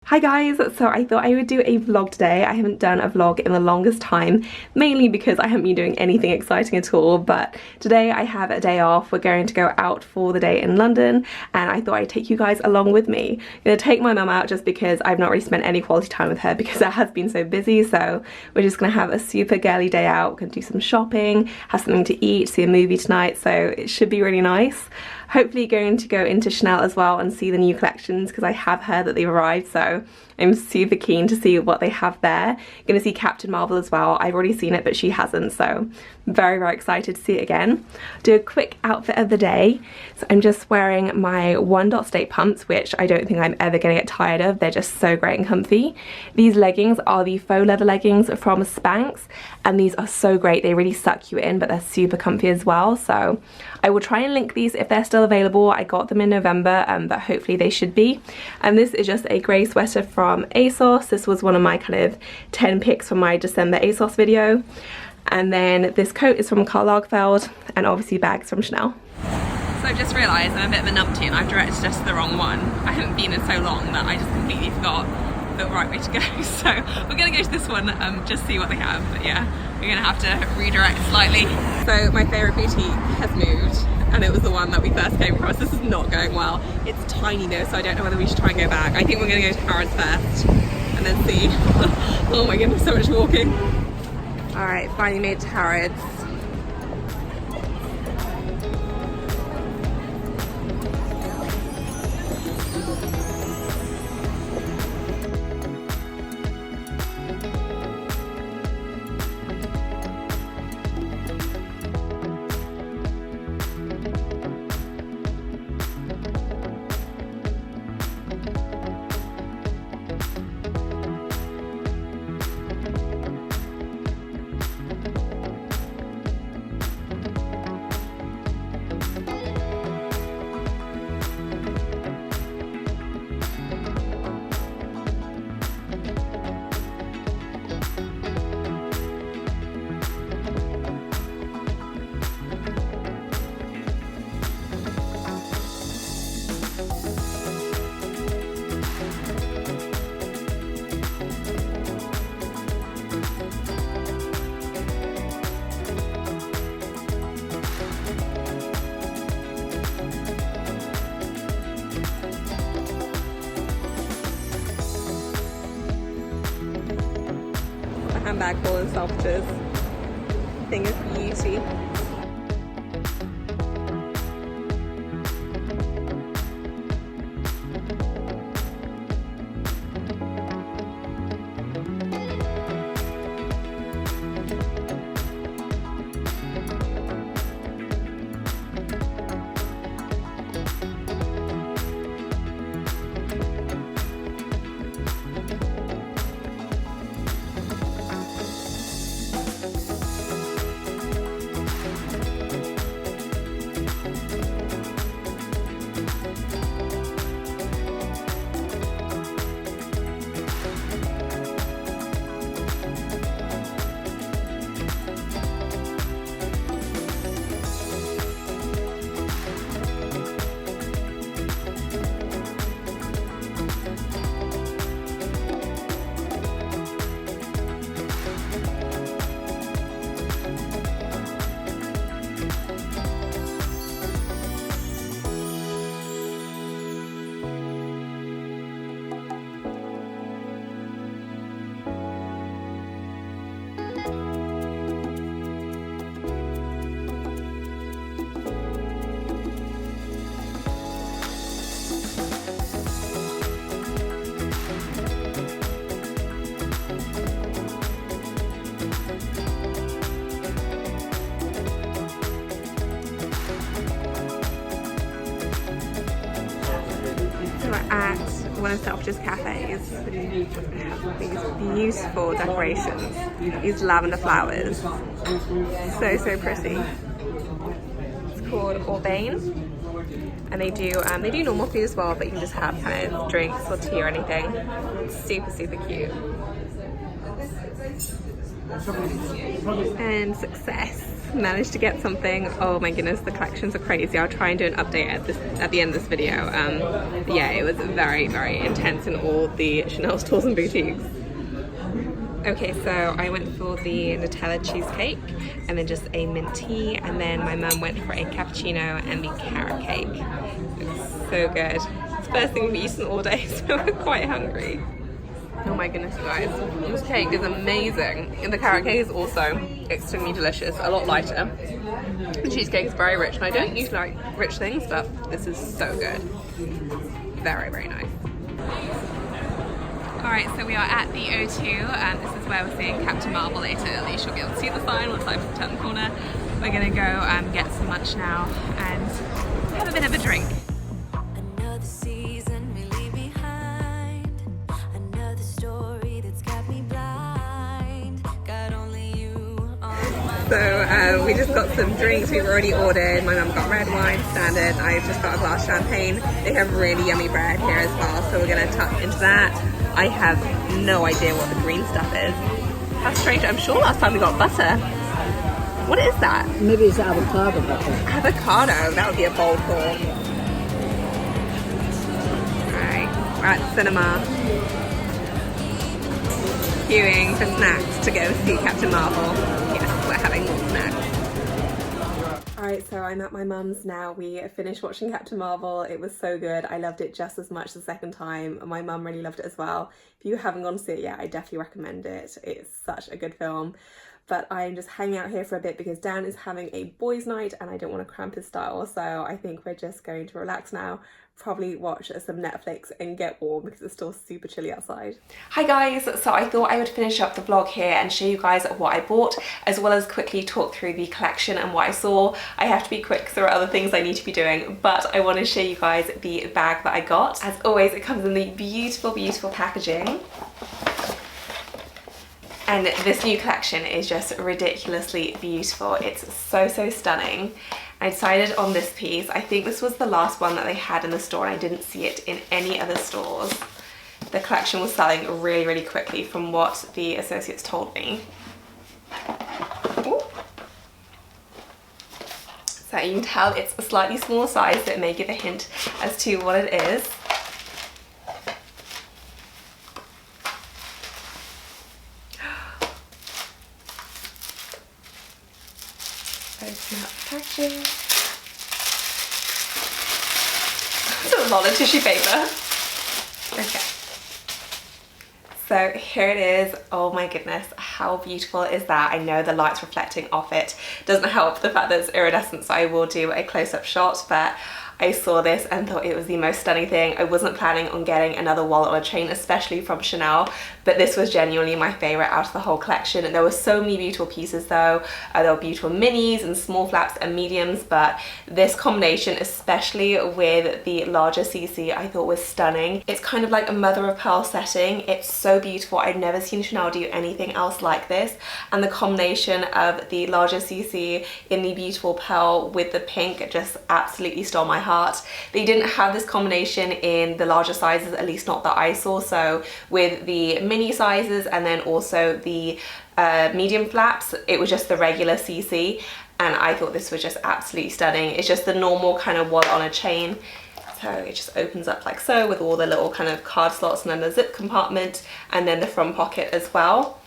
Hi guys, so I thought I would do a vlog today. I haven't done a vlog in the longest time, mainly because I haven't been doing anything exciting at all, but today I have a day off. We're going to go out for the day in London and I thought I'd take you guys along with me. I'm going to take my mum out just because I've not really spent any quality time with her because it has been so busy, so we're just going to have a super girly day out. We're going to do some shopping, have something to eat, see a movie tonight, so it should be really nice. Hopefully going to go into Chanel as well and see the new collections because I have heard that they've arrived, so I'm super keen to see what they have there. Gonna see Captain Marvel as well. I've already seen it but she hasn't, so I'm very excited to see it again. Do a quick outfit of the day. So I'm just wearing my 1 State pumps, which I don't think I'm ever gonna get tired of. They're just so great and comfy. These leggings are the faux leather leggings from Spanx and these are so great. They really suck you in but they're super comfy as well, so I will try and link these if they're still available. I got them in November but hopefully they should be. And this is just a grey sweater from ASOS. This was one of my kind of 10 picks from my December ASOS video. And then this coat is from Karl Lagerfeld and obviously bags from Chanel. So I've just realised I'm a bit of a numpty and I've directed us to the wrong one. I haven't been in so long that I just completely forgot the right way to go. So we're gonna go to this one, just see what they have. But yeah, we're gonna have to redirect slightly. So my favourite boutique has moved and it was the one that we first came across. This is not going well. It's tiny though, so I don't know whether we should try and go back. I think we're gonna go to Harrods first and then see. Oh my goodness, so much walking. All right, finally made it to Harrods. Handbag full of Selfridges. Thing of beauty. At one of Selfridges cafes, these beautiful decorations, these lavender flowers, so pretty. It's called Urbane and they do normal food as well, but you can just have kind of drinks or tea or anything. It's super cute. And success. Managed to get something. Oh my goodness, the collections are crazy. I'll try and do an update at the end of this video. Yeah, it was very, very intense in all the Chanel stores and boutiques. Okay, so I went for the Nutella cheesecake and then just a mint tea, and then my mum went for a cappuccino and the carrot cake. It's so good. It's the first thing we've eaten all day, so we're quite hungry. Oh my goodness, you guys. This cake is amazing. And the carrot cake is also extremely delicious, a lot lighter. The cheesecake is very rich, and I don't usually like rich things, but this is so good. Very, very nice. Alright, so we are at the O2. This is where we're seeing Captain Marvel later. At least you'll be able to see the sign once I turn the corner. We're gonna go get some lunch now and have a bit of a drink. So we just got some drinks we've already ordered. My mum got red wine, standard. I just got a glass champagne. They have really yummy bread here as well, so we're gonna tuck into that. I have no idea what the green stuff is. How strange. I'm sure last time we got butter. What is that? Maybe it's avocado butter. Avocado, that would be a bold call. Alright, we're at the cinema. Queuing for snacks to go see Captain Marvel. Yes, we're having more snacks. Alright, so I'm at my mum's now. We finished watching Captain Marvel. It was so good. I loved it just as much the second time. My mum really loved it as well. If you haven't gone to see it yet, I definitely recommend it. It's such a good film. But I'm just hanging out here for a bit because Dan is having a boys' night and I don't want to cramp his style. So I think we're just going to relax now, probably watch some Netflix and get warm because it's still super chilly outside. Hi guys, so I thought I would finish up the vlog here and show you guys what I bought, as well as quickly talk through the collection and what I saw. I have to be quick because there are other things I need to be doing, but I want to show you guys the bag that I got. As always, it comes in the beautiful, beautiful packaging. And this new collection is just ridiculously beautiful. It's so, so stunning. I decided on this piece. I think this was the last one that they had in the store and I didn't see it in any other stores. The collection was selling really, really quickly from what the associates told me. Ooh. So you can tell it's a slightly smaller size, so it may give a hint as to what it is. Open up the packaging. That's a lot of tissue paper. Okay. So here it is. Oh my goodness, how beautiful is that? I know the light's reflecting off it. Doesn't help the fact that it's iridescent, so I will do a close-up shot, but I saw this and thought it was the most stunning thing. I wasn't planning on getting another wallet or a chain, especially from Chanel, but this was genuinely my favorite out of the whole collection. And there were so many beautiful pieces though. There were beautiful minis and small flaps and mediums, but this combination, especially with the larger CC, I thought was stunning. It's kind of like a mother of pearl setting. It's so beautiful. I've never seen Chanel do anything else like this. And the combination of the larger CC in the beautiful pearl with the pink just absolutely stole my heart. They didn't have this combination in the larger sizes, at least not that I saw. So with the mini sizes and then also the medium flaps, it was just the regular CC, and I thought this was just absolutely stunning. It's just the normal kind of wallet on a chain. So it just opens up like so with all the little kind of card slots and then the zip compartment and then the front pocket as well.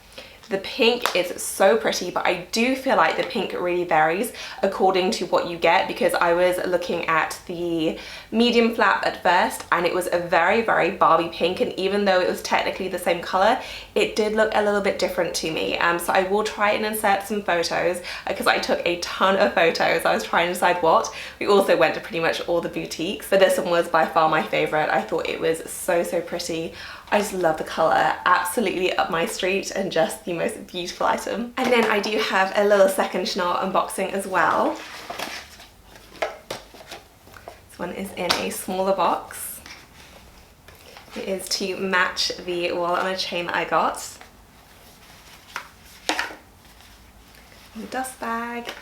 The pink is so pretty, but I do feel like the pink really varies according to what you get, because I was looking at the medium flap at first and it was a very, very Barbie pink, and even though it was technically the same color, it did look a little bit different to me. So I will try and insert some photos because I took a ton of photos. I was trying to decide what. We also went to pretty much all the boutiques, but this one was by far my favorite. I thought it was so, so pretty. I just love the color, absolutely up my street and just the most beautiful item. And then I do have a little second Chanel unboxing as well. This one is in a smaller box. It is to match the wallet on a chain that I got. The dust bag.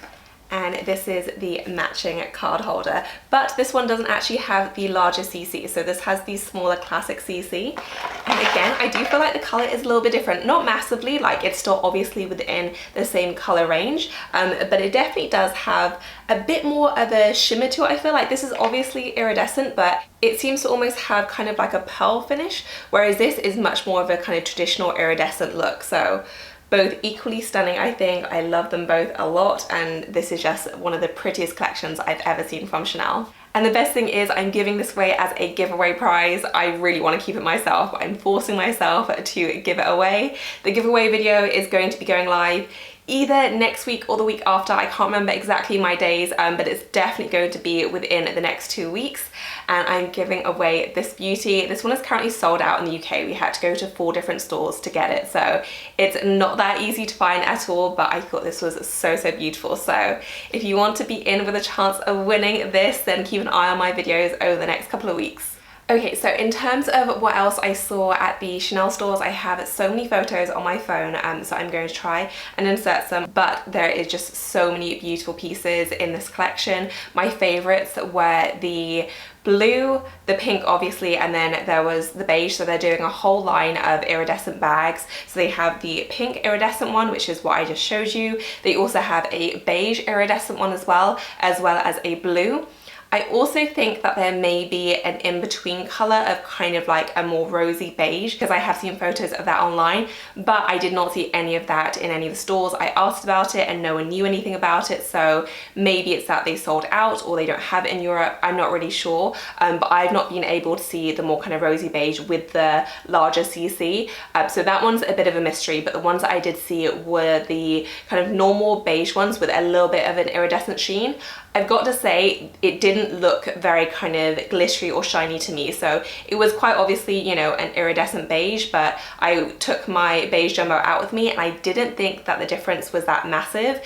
and this is the matching card holder, but this one doesn't actually have the larger CC, so this has the smaller classic CC. And again, I do feel like the color is a little bit different, not massively, like it's still obviously within the same color range, but it definitely does have a bit more of a shimmer to it. I feel like this is obviously iridescent, but it seems to almost have kind of like a pearl finish, whereas this is much more of a kind of traditional iridescent look. So both equally stunning, I think. I love them both a lot, and this is just one of the prettiest collections I've ever seen from Chanel. And the best thing is I'm giving this away as a giveaway prize. I really want to keep it myself. I'm forcing myself to give it away. The giveaway video is going to be going live either next week or the week after. I can't remember exactly my days, but it's definitely going to be within the next 2 weeks. And I'm giving away this beauty. This one is currently sold out in the UK. We had to go to 4 different stores to get it, so it's not that easy to find at all, but I thought this was so beautiful. So if you want to be in with a chance of winning this, then keep an eye on my videos over the next couple of weeks. Okay, so in terms of what else I saw at the Chanel stores, I have so many photos on my phone, so I'm going to try and insert some, but there is just so many beautiful pieces in this collection. My favorites were the blue, the pink obviously, and then there was the beige. So they're doing a whole line of iridescent bags. So they have the pink iridescent one, which is what I just showed you. They also have a beige iridescent one as well as a blue. I also think that there may be an in-between color of kind of like a more rosy beige, because I have seen photos of that online, but I did not see any of that in any of the stores. I asked about it and no one knew anything about it, so maybe it's that they sold out or they don't have it in Europe. I'm not really sure, but I've not been able to see the more kind of rosy beige with the larger CC, so that one's a bit of a mystery. But the ones that I did see were the kind of normal beige ones with a little bit of an iridescent sheen. I've got to say, it didn't look very kind of glittery or shiny to me. So it was quite obviously, you know, an iridescent beige, but I took my beige jumbo out with me and I didn't think that the difference was that massive.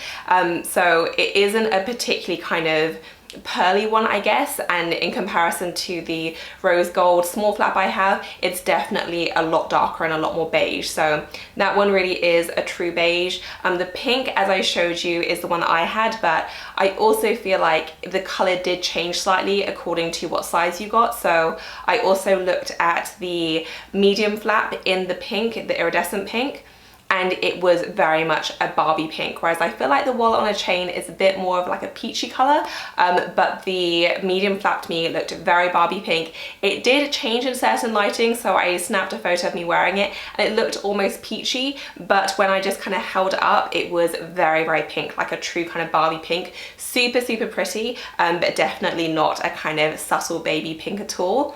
So it isn't a particularly kind of pearly one, I guess, and in comparison to the rose gold small flap I have, it's definitely a lot darker and a lot more beige. So that one really is a true beige. The pink, as I showed you, is the one that I had, but I also feel like the color did change slightly according to what size you got. So I also looked at the medium flap in the pink, the iridescent pink, and it was very much a Barbie pink, whereas I feel like the wallet on a chain is a bit more of like a peachy color, but the medium flap to me looked very Barbie pink. It did change in certain lighting, so I snapped a photo of me wearing it and it looked almost peachy, but when I just kind of held it up, it was very pink, like a true kind of Barbie pink. Super pretty, but definitely not a kind of subtle baby pink at all.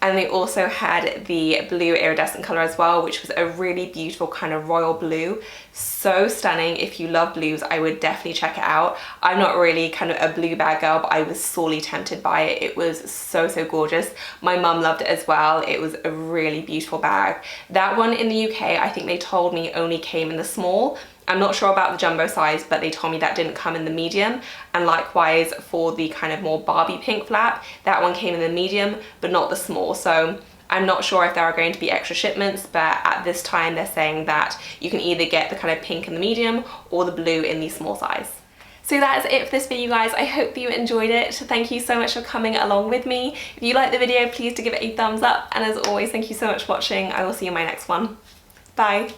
And they also had the blue iridescent color as well, which was a really beautiful kind of royal blue. So stunning. If you love blues, I would definitely check it out. I'm not really kind of a blue bag girl, but I was sorely tempted by it. It was so gorgeous. My mum loved it as well. It was a really beautiful bag. That one in the UK, I think they told me only came in the small. I'm not sure about the jumbo size, but they told me that didn't come in the medium. And likewise for the kind of more Barbie pink flap, that one came in the medium, but not the small. So I'm not sure if there are going to be extra shipments, but at this time they're saying that you can either get the kind of pink in the medium or the blue in the small size. So that is it for this video, guys. I hope that you enjoyed it. Thank you so much for coming along with me. If you liked the video, please do give it a thumbs up. And as always, thank you so much for watching. I will see you in my next one. Bye.